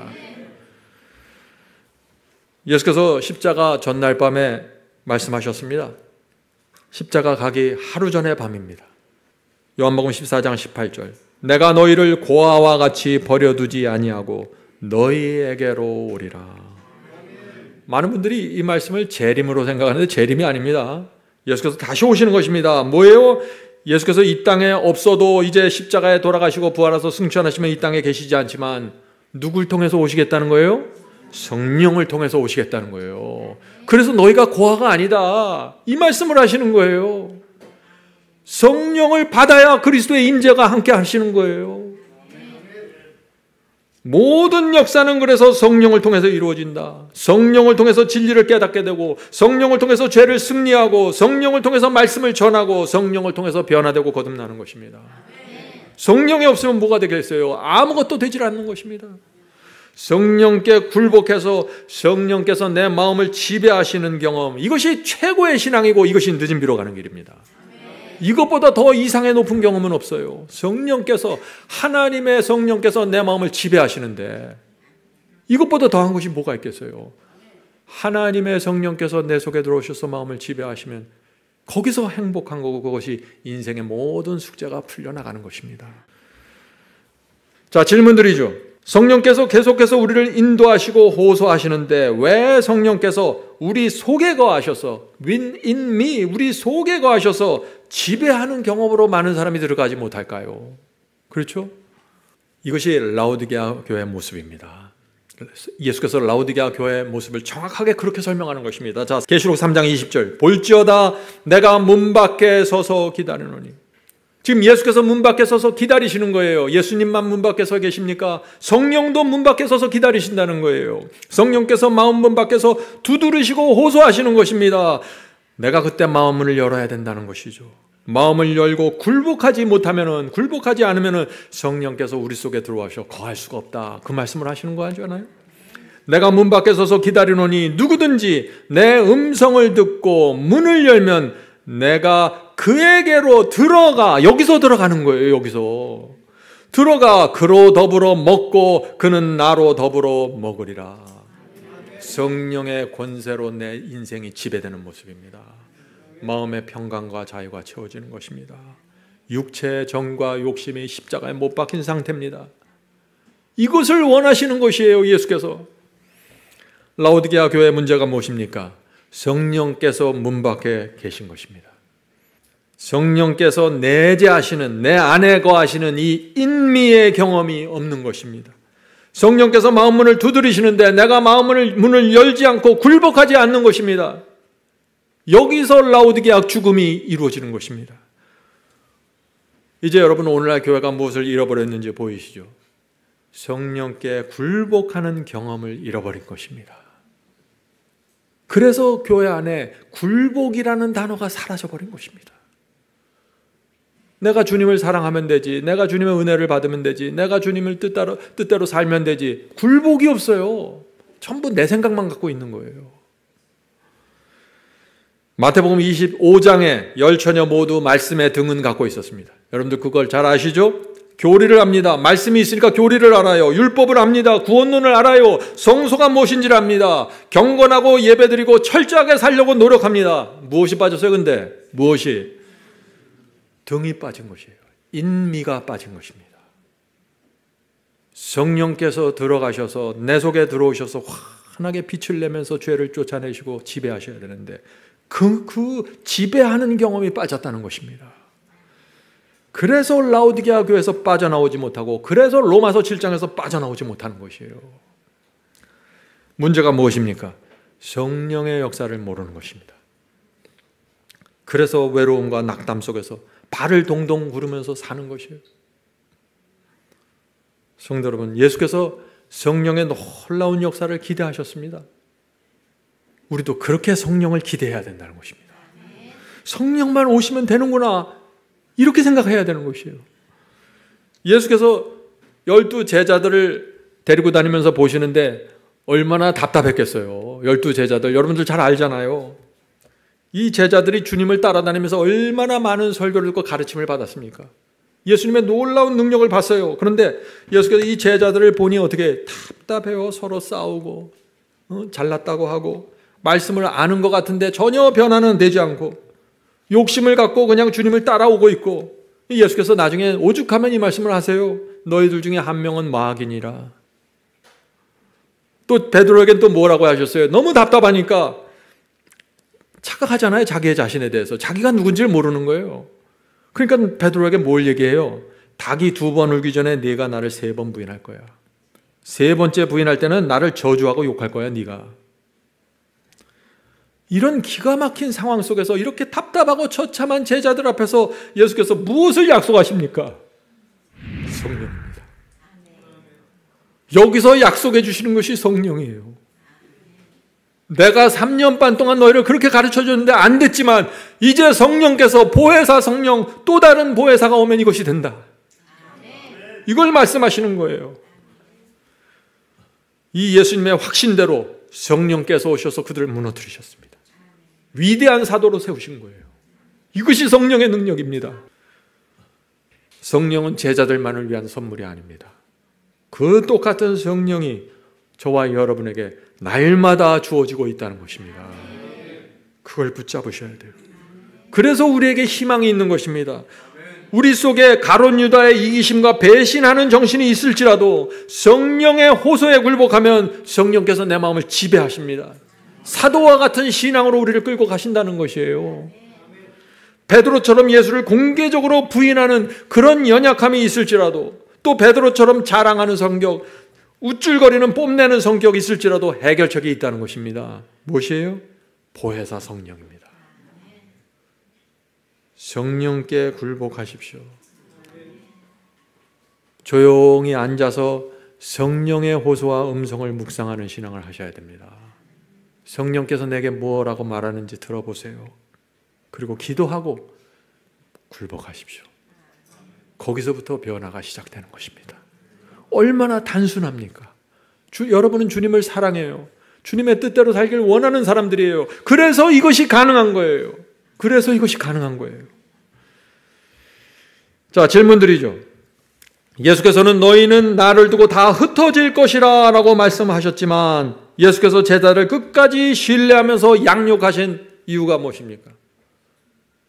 예수께서 십자가 전날 밤에 말씀하셨습니다. 십자가 가기 하루 전의 밤입니다. 요한복음 14장 18절 내가 너희를 고아와 같이 버려두지 아니하고 너희에게로 오리라. 많은 분들이 이 말씀을 재림으로 생각하는데 재림이 아닙니다. 예수께서 다시 오시는 것입니다. 뭐예요? 예수께서 이 땅에 없어도 이제 십자가에 돌아가시고 부활하셔서 승천하시면 이 땅에 계시지 않지만 누굴 통해서 오시겠다는 거예요? 성령을 통해서 오시겠다는 거예요. 그래서 너희가 고아가 아니다. 이 말씀을 하시는 거예요. 성령을 받아야 그리스도의 임재가 함께 하시는 거예요. 모든 역사는 그래서 성령을 통해서 이루어진다. 성령을 통해서 진리를 깨닫게 되고 성령을 통해서 죄를 승리하고 성령을 통해서 말씀을 전하고 성령을 통해서 변화되고 거듭나는 것입니다. 성령이 없으면 뭐가 되겠어요? 아무것도 되질 않는 것입니다. 성령께 굴복해서 성령께서 내 마음을 지배하시는 경험, 이것이 최고의 신앙이고 이것이 늦은 비로 가는 길입니다. 이것보다 더 이상의 높은 경험은 없어요. 성령께서, 하나님의 성령께서 내 마음을 지배하시는데 이것보다 더한 것이 뭐가 있겠어요? 하나님의 성령께서 내 속에 들어오셔서 마음을 지배하시면 거기서 행복한 거고 그것이 인생의 모든 숙제가 풀려나가는 것입니다. 자, 질문 드리죠. 성령께서 계속해서 우리를 인도하시고 호소하시는데 왜 성령께서 우리 속에 거하셔서 in me, 우리 속에 거하셔서 지배하는 경험으로 많은 사람이 들어가지 못할까요? 그렇죠? 이것이 라오디게아 교회의 모습입니다. 예수께서 라오디게아 교회의 모습을 정확하게 그렇게 설명하는 것입니다. 자, 계시록 3장 20절 볼지어다 내가 문 밖에 서서 기다리노니. 지금 예수께서 문 밖에 서서 기다리시는 거예요. 예수님만 문 밖에 서 계십니까? 성령도 문 밖에 서서 기다리신다는 거예요. 성령께서 마음 문 밖에서 두드리시고 호소하시는 것입니다. 내가 그때 마음문을 열어야 된다는 것이죠. 마음을 열고 굴복하지 않으면 성령께서 우리 속에 들어와서 거할 수가 없다. 그 말씀을 하시는 거 아니잖아요. 내가 문 밖에 서서 기다리노니 누구든지 내 음성을 듣고 문을 열면 내가 그에게로 들어가. 여기서 들어가는 거예요. 여기서 들어가 그로 더불어 먹고 그는 나로 더불어 먹으리라. 성령의 권세로 내 인생이 지배되는 모습입니다. 마음의 평강과 자유가 채워지는 것입니다. 육체의 정과 욕심이 십자가에 못 박힌 상태입니다. 이것을 원하시는 것이에요. 예수께서. 라오디게아 교회의 문제가 무엇입니까? 성령께서 문 밖에 계신 것입니다. 성령께서 내재하시는, 내 안에 거하시는 이 인미의 경험이 없는 것입니다. 성령께서 마음문을 두드리시는데 내가 문을 열지 않고 굴복하지 않는 것입니다. 여기서 라오디게아 죽음이 이루어지는 것입니다. 이제 여러분, 오늘날 교회가 무엇을 잃어버렸는지 보이시죠? 성령께 굴복하는 경험을 잃어버린 것입니다. 그래서 교회 안에 굴복이라는 단어가 사라져버린 것입니다. 내가 주님을 사랑하면 되지, 내가 주님의 은혜를 받으면 되지, 내가 주님을 뜻대로 살면 되지. 굴복이 없어요. 전부 내 생각만 갖고 있는 거예요. 마태복음 25장에 열처녀 모두 말씀의 등은 갖고 있었습니다. 여러분들 그걸 잘 아시죠? 교리를 압니다. 말씀이 있으니까 교리를 알아요. 율법을 압니다. 구원론을 알아요. 성소가 무엇인지를 압니다. 경건하고 예배드리고 철저하게 살려고 노력합니다. 무엇이 빠졌어요? 근데 무엇이? 등이 빠진 것이에요. 인미가 빠진 것입니다. 성령께서 들어가셔서 내 속에 들어오셔서 환하게 빛을 내면서 죄를 쫓아내시고 지배하셔야 되는데 그 지배하는 경험이 빠졌다는 것입니다. 그래서 라오디게아 교회에서 빠져나오지 못하고, 그래서 로마서 7장에서 빠져나오지 못하는 것이에요. 문제가 무엇입니까? 성령의 역사를 모르는 것입니다. 그래서 외로움과 낙담 속에서 발을 동동 구르면서 사는 것이에요. 성도 여러분, 예수께서 성령의 놀라운 역사를 기대하셨습니다. 우리도 그렇게 성령을 기대해야 된다는 것입니다. 성령만 오시면 되는구나, 이렇게 생각해야 되는 것이에요. 예수께서 12 제자들을 데리고 다니면서 보시는데 얼마나 답답했겠어요. 12 제자들, 여러분들 잘 알잖아요. 이 제자들이 주님을 따라다니면서 얼마나 많은 설교를 듣고 가르침을 받았습니까? 예수님의 놀라운 능력을 봤어요. 그런데 예수께서 이 제자들을 보니 어떻게 답답해요. 서로 싸우고 잘났다고 하고 말씀을 아는 것 같은데 전혀 변화는 되지 않고 욕심을 갖고 그냥 주님을 따라오고 있고, 예수께서 나중에 오죽하면 이 말씀을 하세요. 너희들 중에 한 명은 마귀니라. 또 베드로에겐 또 뭐라고 하셨어요? 너무 답답하니까 착각하잖아요. 자기 자신에 대해서. 자기가 누군지를 모르는 거예요. 그러니까 베드로에게 뭘 얘기해요? 닭이 2번 울기 전에 네가 나를 3번 부인할 거야. 3번째 부인할 때는 나를 저주하고 욕할 거야, 네가. 이런 기가 막힌 상황 속에서 이렇게 답답하고 처참한 제자들 앞에서 예수께서 무엇을 약속하십니까? 성령입니다. 여기서 약속해 주시는 것이 성령이에요. 내가 3년 반 동안 너희를 그렇게 가르쳐줬는데 안 됐지만 이제 성령께서, 보혜사 성령, 또 다른 보혜사가 오면 이것이 된다. 이걸 말씀하시는 거예요. 이 예수님의 확신대로 성령께서 오셔서 그들을 무너뜨리셨습니다. 위대한 사도로 세우신 거예요. 이것이 성령의 능력입니다. 성령은 제자들만을 위한 선물이 아닙니다. 그 똑같은 성령이 저와 여러분에게 날마다 주어지고 있다는 것입니다. 그걸 붙잡으셔야 돼요. 그래서 우리에게 희망이 있는 것입니다. 우리 속에 가룟 유다의 이기심과 배신하는 정신이 있을지라도 성령의 호소에 굴복하면 성령께서 내 마음을 지배하십니다. 사도와 같은 신앙으로 우리를 끌고 가신다는 것이에요. 베드로처럼 예수를 공개적으로 부인하는 그런 연약함이 있을지라도, 또 베드로처럼 자랑하는 성격, 우쭐거리는 뽐내는 성격이 있을지라도 해결책이 있다는 것입니다. 무엇이에요? 보혜사 성령입니다. 성령께 굴복하십시오. 조용히 앉아서 성령의 호소와 음성을 묵상하는 신앙을 하셔야 됩니다. 성령께서 내게 뭐라고 말하는지 들어보세요. 그리고 기도하고 굴복하십시오. 거기서부터 변화가 시작되는 것입니다. 얼마나 단순합니까? 여러분은 주님을 사랑해요. 주님의 뜻대로 살기를 원하는 사람들이에요. 그래서 이것이 가능한 거예요. 그래서 이것이 가능한 거예요. 자, 질문드리죠. 예수께서는 너희는 나를 두고 다 흩어질 것이라 라고 말씀하셨지만 예수께서 제자를 끝까지 신뢰하면서 양육하신 이유가 무엇입니까?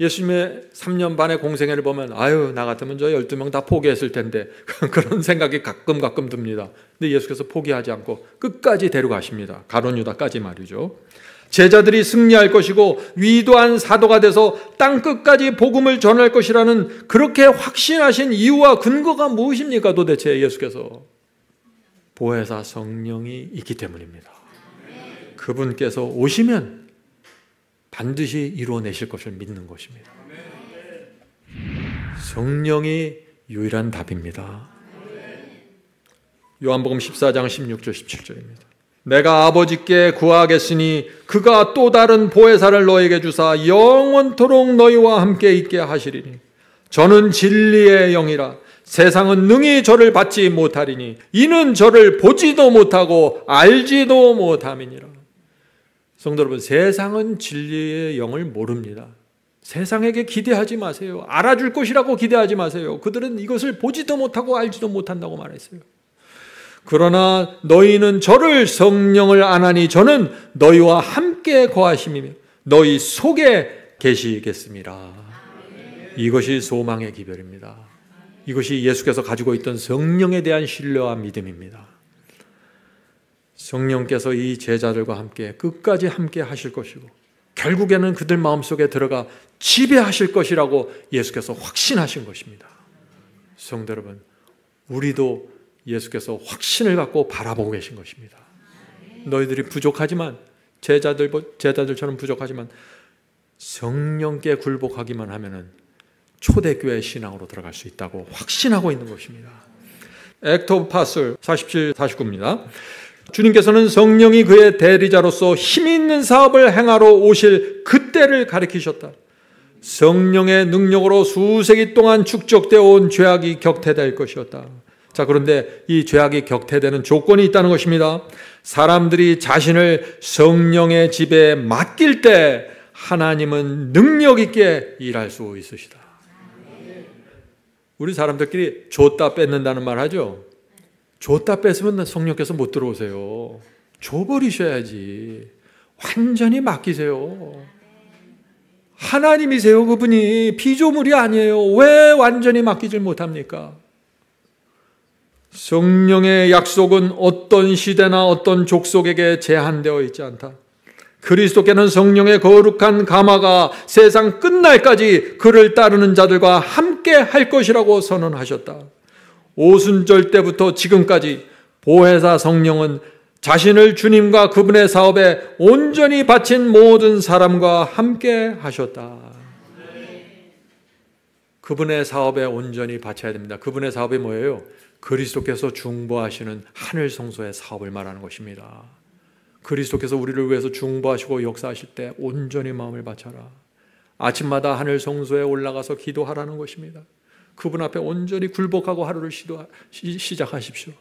예수님의 3년 반의 공생애를 보면 아유 나 같으면 저 12명 다 포기했을 텐데 그런 생각이 가끔 듭니다. 근데 예수께서 포기하지 않고 끝까지 데려가십니다. 가룟 유다까지 말이죠. 제자들이 승리할 것이고 위대한 사도가 돼서 땅 끝까지 복음을 전할 것이라는 그렇게 확신하신 이유와 근거가 무엇입니까? 도대체 예수께서 보혜사 성령이 있기 때문입니다. 그분께서 오시면 반드시 이루어내실 것을 믿는 것입니다. 성령이 유일한 답입니다. 요한복음 14장 16절 17절입니다. 내가 아버지께 구하겠으니 그가 또 다른 보혜사를 너에게 주사 영원토록 너희와 함께 있게 하시리니 저는 진리의 영이라 세상은 능히 저를 받지 못하리니 이는 저를 보지도 못하고 알지도 못함이니라. 성도 여러분, 세상은 진리의 영을 모릅니다. 세상에게 기대하지 마세요. 알아줄 것이라고 기대하지 마세요. 그들은 이것을 보지도 못하고 알지도 못한다고 말했어요. 그러나 너희는 저를 성령을 안하니 저는 너희와 함께 거하심이며 너희 속에 계시겠습니다. 이것이 소망의 기별입니다. 이것이 예수께서 가지고 있던 성령에 대한 신뢰와 믿음입니다. 성령께서 이 제자들과 함께 끝까지 함께 하실 것이고 결국에는 그들 마음속에 들어가 지배하실 것이라고 예수께서 확신하신 것입니다. 성도 여러분, 우리도 예수께서 확신을 갖고 바라보고 계신 것입니다. 너희들이 부족하지만 제자들처럼 부족하지만 성령께 굴복하기만 하면은 초대교회 신앙으로 들어갈 수 있다고 확신하고 있는 것입니다. 액트 오브 파슬 47, 49입니다. 주님께서는 성령이 그의 대리자로서 힘있는 사업을 행하러 오실 그때를 가리키셨다. 성령의 능력으로 수세기 동안 축적되어 온 죄악이 격퇴될 것이었다. 자, 그런데 이 죄악이 격퇴되는 조건이 있다는 것입니다. 사람들이 자신을 성령의 지배에 맡길 때 하나님은 능력 있게 일할 수 있으시다. 우리 사람들끼리 줬다 뺏는다는 말 하죠. 줬다 뺏으면 성령께서 못 들어오세요. 줘버리셔야지. 완전히 맡기세요. 하나님이세요. 그분이 피조물이 아니에요. 왜 완전히 맡기질 못합니까? 성령의 약속은 어떤 시대나 어떤 족속에게 제한되어 있지 않다. 그리스도께는 성령의 거룩한 감화가 세상 끝날까지 그를 따르는 자들과 함께 할 것이라고 선언하셨다. 오순절 때부터 지금까지 보혜사 성령은 자신을 주님과 그분의 사업에 온전히 바친 모든 사람과 함께 하셨다. 그분의 사업에 온전히 바쳐야 됩니다. 그분의 사업이 뭐예요? 그리스도께서 중보하시는 하늘 성소의 사업을 말하는 것입니다. 그리스도께서 우리를 위해서 중보하시고 역사하실 때 온전히 마음을 바쳐라. 아침마다 하늘 성소에 올라가서 기도하라는 것입니다. 그분 앞에 온전히 굴복하고 하루를 시작하십시오.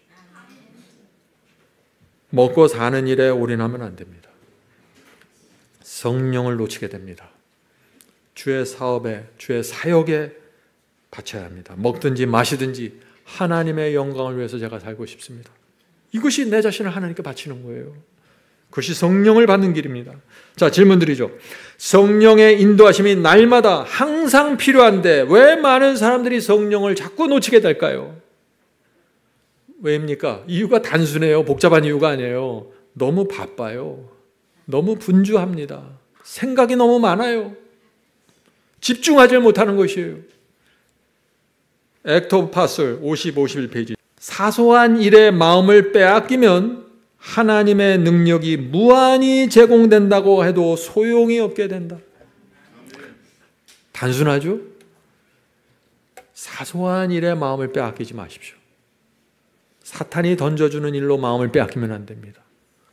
먹고 사는 일에 올인하면 안 됩니다. 성령을 놓치게 됩니다. 주의 사업에, 주의 사역에 바쳐야 합니다. 먹든지 마시든지 하나님의 영광을 위해서 제가 살고 싶습니다. 이것이 내 자신을 하나님께 바치는 거예요. 그것이 성령을 받는 길입니다. 자, 질문 드리죠. 성령의 인도하심이 날마다 항상 필요한데 왜 많은 사람들이 성령을 자꾸 놓치게 될까요? 왜입니까? 이유가 단순해요. 복잡한 이유가 아니에요. 너무 바빠요. 너무 분주합니다. 생각이 너무 많아요. 집중하지 못하는 것이에요. 액트 오브 파슬 50, 51페이지. 사소한 일에 마음을 빼앗기면 하나님의 능력이 무한히 제공된다고 해도 소용이 없게 된다. 단순하죠? 사소한 일에 마음을 빼앗기지 마십시오. 사탄이 던져주는 일로 마음을 빼앗기면 안 됩니다.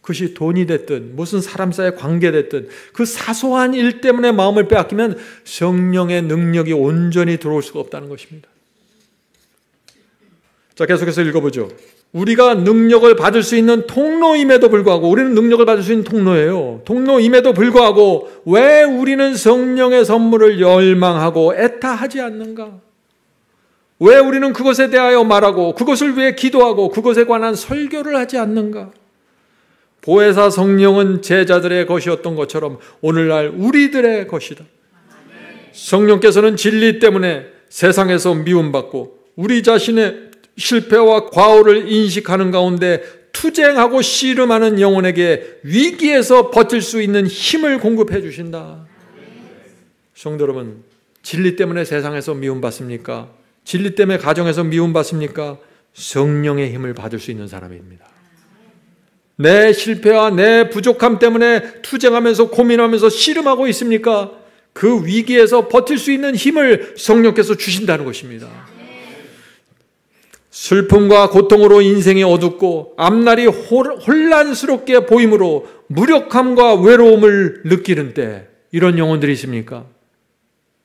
그것이 돈이 됐든 무슨 사람 사이의 관계 됐든 그 사소한 일 때문에 마음을 빼앗기면 성령의 능력이 온전히 들어올 수가 없다는 것입니다. 자, 계속해서 읽어보죠. 우리가 능력을 받을 수 있는 통로임에도 불구하고, 우리는 능력을 받을 수 있는 통로예요. 통로임에도 불구하고 왜 우리는 성령의 선물을 열망하고 애타하지 않는가? 왜 우리는 그것에 대하여 말하고 그것을 위해 기도하고 그것에 관한 설교를 하지 않는가? 보혜사 성령은 제자들의 것이었던 것처럼 오늘날 우리들의 것이다. 성령께서는 진리 때문에 세상에서 미움받고 우리 자신의 실패와 과오를 인식하는 가운데 투쟁하고 씨름하는 영혼에게 위기에서 버틸 수 있는 힘을 공급해 주신다. 성도 여러분, 진리 때문에 세상에서 미움받습니까? 진리 때문에 가정에서 미움받습니까? 성령의 힘을 받을 수 있는 사람입니다. 내 실패와 내 부족함 때문에 투쟁하면서 고민하면서 씨름하고 있습니까? 그 위기에서 버틸 수 있는 힘을 성령께서 주신다는 것입니다. 슬픔과 고통으로 인생이 어둡고 앞날이 혼란스럽게 보이므로 무력함과 외로움을 느끼는 때 이런 영혼들이 있습니까?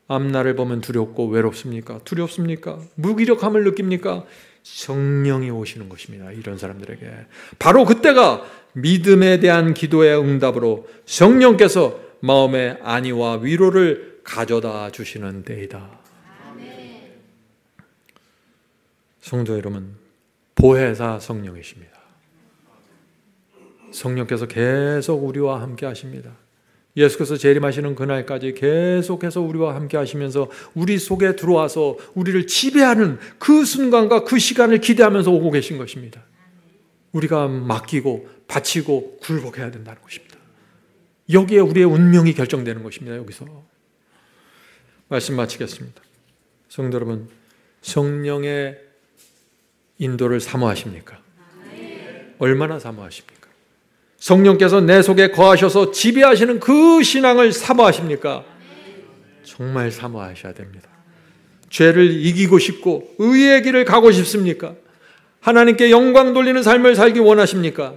앞날을 보면 두렵고 외롭습니까? 두렵습니까? 무기력함을 느낍니까? 성령이 오시는 것입니다. 이런 사람들에게 바로 그때가 믿음에 대한 기도의 응답으로 성령께서 마음의 안위와 위로를 가져다 주시는 때이다. 성도 여러분, 보혜사 성령이십니다. 성령께서 계속 우리와 함께 하십니다. 예수께서 재림하시는 그날까지 계속해서 우리와 함께 하시면서 우리 속에 들어와서 우리를 지배하는 그 순간과 그 시간을 기대하면서 오고 계신 것입니다. 우리가 맡기고 바치고 굴복해야 된다는 것입니다. 여기에 우리의 운명이 결정되는 것입니다. 여기서 말씀 마치겠습니다. 성도 여러분, 성령의 인도를 사모하십니까? 얼마나 사모하십니까? 성령께서 내 속에 거하셔서 지배하시는 그 신앙을 사모하십니까? 정말 사모하셔야 됩니다. 죄를 이기고 싶고 의의 길을 가고 싶습니까? 하나님께 영광 돌리는 삶을 살기 원하십니까?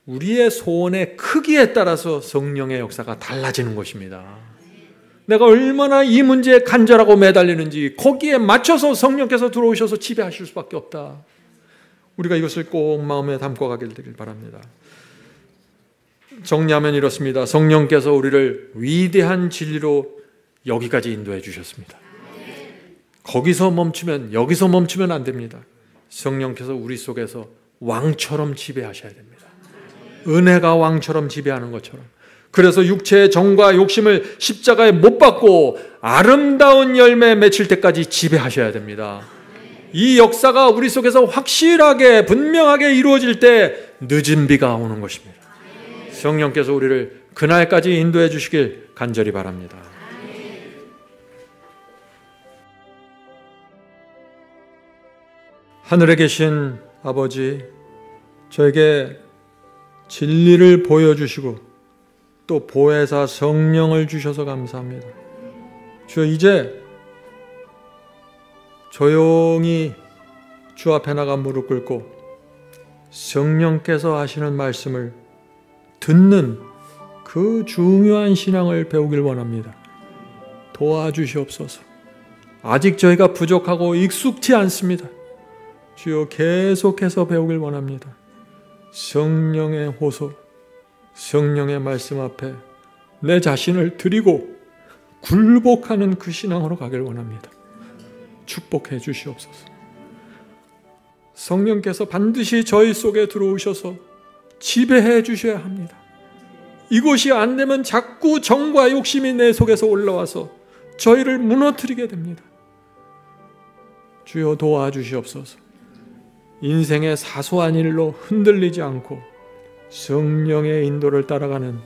우리의 소원의 크기에 따라서 성령의 역사가 달라지는 것입니다. 내가 얼마나 이 문제에 간절하고 매달리는지 거기에 맞춰서 성령께서 들어오셔서 지배하실 수밖에 없다. 우리가 이것을 꼭 마음에 담고 가길 바랍니다. 정리하면 이렇습니다. 성령께서 우리를 위대한 진리로 여기까지 인도해 주셨습니다. 여기서 멈추면 안 됩니다. 성령께서 우리 속에서 왕처럼 지배하셔야 됩니다. 은혜가 왕처럼 지배하는 것처럼. 그래서 육체의 정과 욕심을 십자가에 못 박고 아름다운 열매 맺힐 때까지 지배하셔야 됩니다. 이 역사가 우리 속에서 확실하게 분명하게 이루어질 때 늦은 비가 오는 것입니다. 성령께서 우리를 그날까지 인도해 주시길 간절히 바랍니다. 하늘에 계신 아버지, 저에게 진리를 보여주시고 또 보혜사 성령을 주셔서 감사합니다. 주여, 이제 조용히 주 앞에 나가 무릎 꿇고 성령께서 하시는 말씀을 듣는 그 중요한 신앙을 배우길 원합니다. 도와주시옵소서. 아직 저희가 부족하고 익숙치 않습니다. 주여, 계속해서 배우길 원합니다. 성령의 호소, 성령의 말씀 앞에 내 자신을 드리고 굴복하는 그 신앙으로 가길 원합니다. 축복해 주시옵소서. 성령께서 반드시 저희 속에 들어오셔서 지배해 주셔야 합니다. 이것이 안 되면 자꾸 정과 욕심이 내 속에서 올라와서 저희를 무너뜨리게 됩니다. 주여, 도와주시옵소서. 인생의 사소한 일로 흔들리지 않고 성령의 인도를 따라가는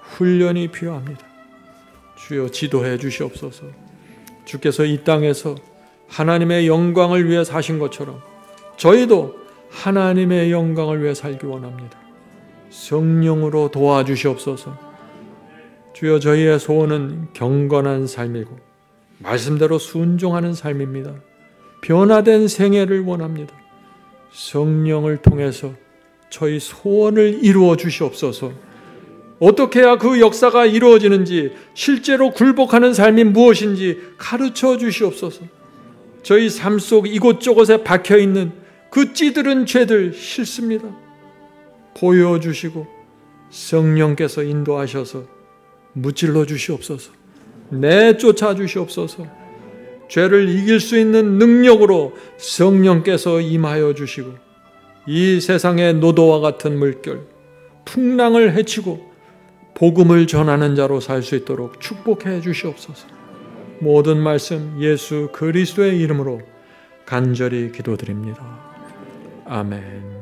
훈련이 필요합니다. 주여, 지도해 주시옵소서. 주께서 이 땅에서 하나님의 영광을 위해 사신 것처럼 저희도 하나님의 영광을 위해 살기 원합니다. 성령으로 도와주시옵소서. 주여, 저희의 소원은 경건한 삶이고 말씀대로 순종하는 삶입니다. 변화된 생애를 원합니다. 성령을 통해서 저희 소원을 이루어 주시옵소서. 어떻게 해야 그 역사가 이루어지는지, 실제로 굴복하는 삶이 무엇인지 가르쳐 주시옵소서. 저희 삶 속 이곳저곳에 박혀있는 그 찌들은 죄들 싫습니다. 보여주시고 성령께서 인도하셔서 무찔러 주시옵소서. 내쫓아 주시옵소서. 죄를 이길 수 있는 능력으로 성령께서 임하여 주시고 이 세상의 노도와 같은 물결, 풍랑을 헤치고 복음을 전하는 자로 살 수 있도록 축복해 주시옵소서. 모든 말씀 예수 그리스도의 이름으로 간절히 기도드립니다. 아멘.